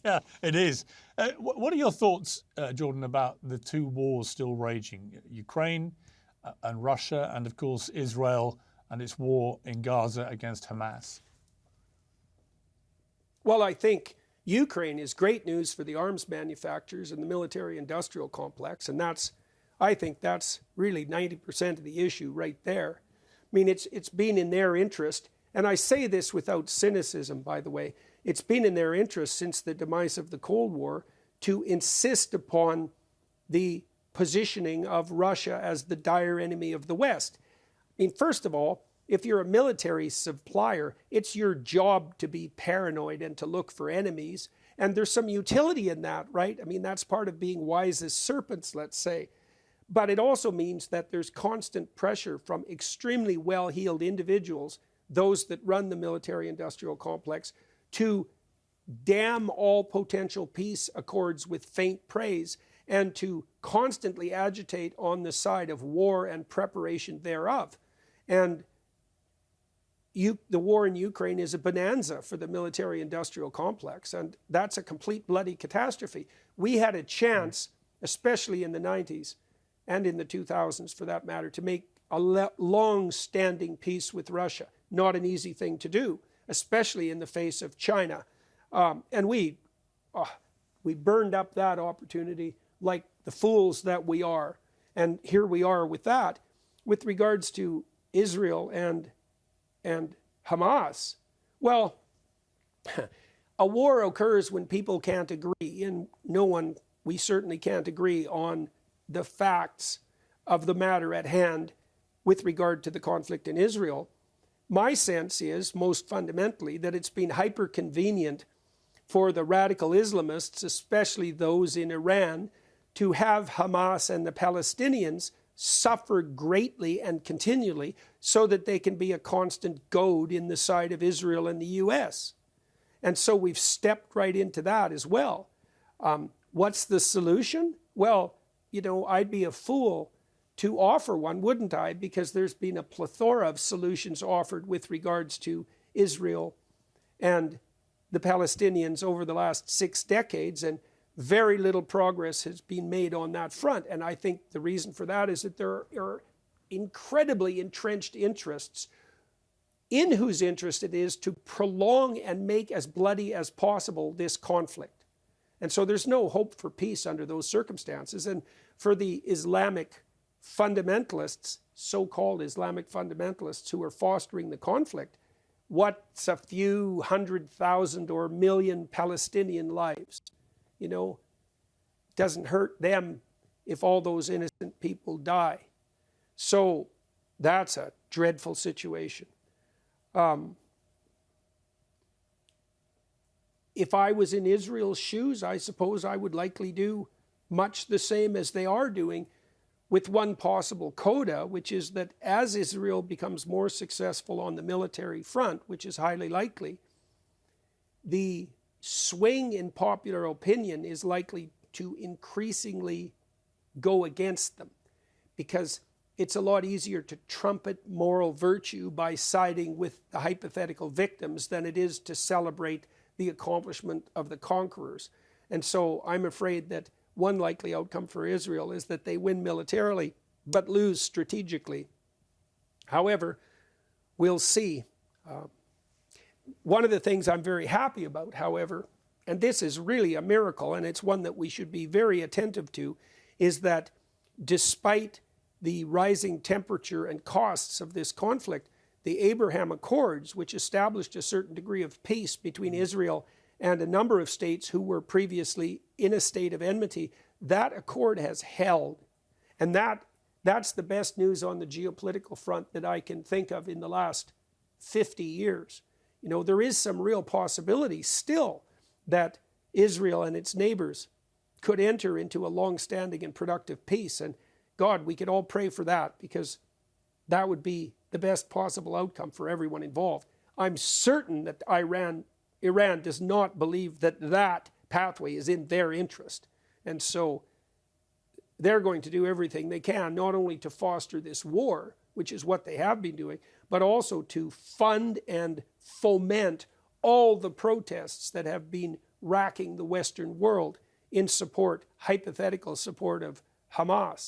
Yeah, it is. What are your thoughts, Jordan, about the two wars still raging, Ukraine and Russia, and of course Israel and its war in Gaza against Hamas? Well, I think Ukraine is great news for the arms manufacturers and the military-industrial complex, and I think that's really 90% of the issue right there. I mean, it's been in their interest, and I say this without cynicism, by the way. It's been in their interest since the demise of the Cold War to insist upon the positioning of Russia as the dire enemy of the West. I mean, first of all, if you're a military supplier, it's your job to be paranoid and to look for enemies. And there's some utility in that, right? I mean, that's part of being wise as serpents, let's say. But it also means that there's constant pressure from extremely well-heeled individuals, those that run the military-industrial complex, to damn all potential peace accords with faint praise and to constantly agitate on the side of war and preparation thereof. And the war in Ukraine is a bonanza for the military-industrial complex, and that's a complete bloody catastrophe. We had a chance, especially in the 90s and in the 2000s for that matter, to make a long-standing peace with Russia. Not an easy thing to do, especially in the face of China. And we burned up that opportunity like the fools that we are. And here we are with that. With regards to Israel and Hamas, well, a war occurs when people can't agree, and we certainly can't agree on the facts of the matter at hand with regard to the conflict in Israel. My sense is, most fundamentally, that it's been hyper-convenient for the radical Islamists, especially those in Iran, to have Hamas and the Palestinians suffer greatly and continually so that they can be a constant goad in the side of Israel and the U.S. And so we've stepped right into that as well. What's the solution? Well, I'd be a fool to offer one, wouldn't I? Because there's been a plethora of solutions offered with regards to Israel and the Palestinians over the last 6 decades, and very little progress has been made on that front. And I think the reason for that is that there are incredibly entrenched interests in whose interest it is to prolong and make as bloody as possible this conflict. And so there's no hope for peace under those circumstances. And for the Islamic fundamentalists, so-called Islamic fundamentalists who are fostering the conflict, what's a few 100,000 or million Palestinian lives? Doesn't hurt them if all those innocent people die. So that's a dreadful situation. If I was in Israel's shoes, I suppose I would likely do much the same as they are doing, with one possible coda, which is that as Israel becomes more successful on the military front, which is highly likely, the swing in popular opinion is likely to increasingly go against them, because it's a lot easier to trumpet moral virtue by siding with the hypothetical victims than it is to celebrate the accomplishment of the conquerors. And so I'm afraid that one likely outcome for Israel is that they win militarily but lose strategically. However, we'll see. One of the things I'm very happy about, however, and this is really a miracle, and it's one that we should be very attentive to, is that despite the rising temperature and costs of this conflict, the Abraham Accords, which established a certain degree of peace between Israel and a number of states who were previously in a state of enmity, that accord has held. And that's the best news on the geopolitical front that I can think of in the last 50 years. There is some real possibility still that Israel and its neighbors could enter into a long-standing and productive peace. And God, we could all pray for that, because that would be the best possible outcome for everyone involved. I'm certain that Iran does not believe that pathway is in their interest. And so they're going to do everything they can, not only to foster this war, which is what they have been doing, but also to fund and foment all the protests that have been racking the Western world in support, hypothetical support of Hamas.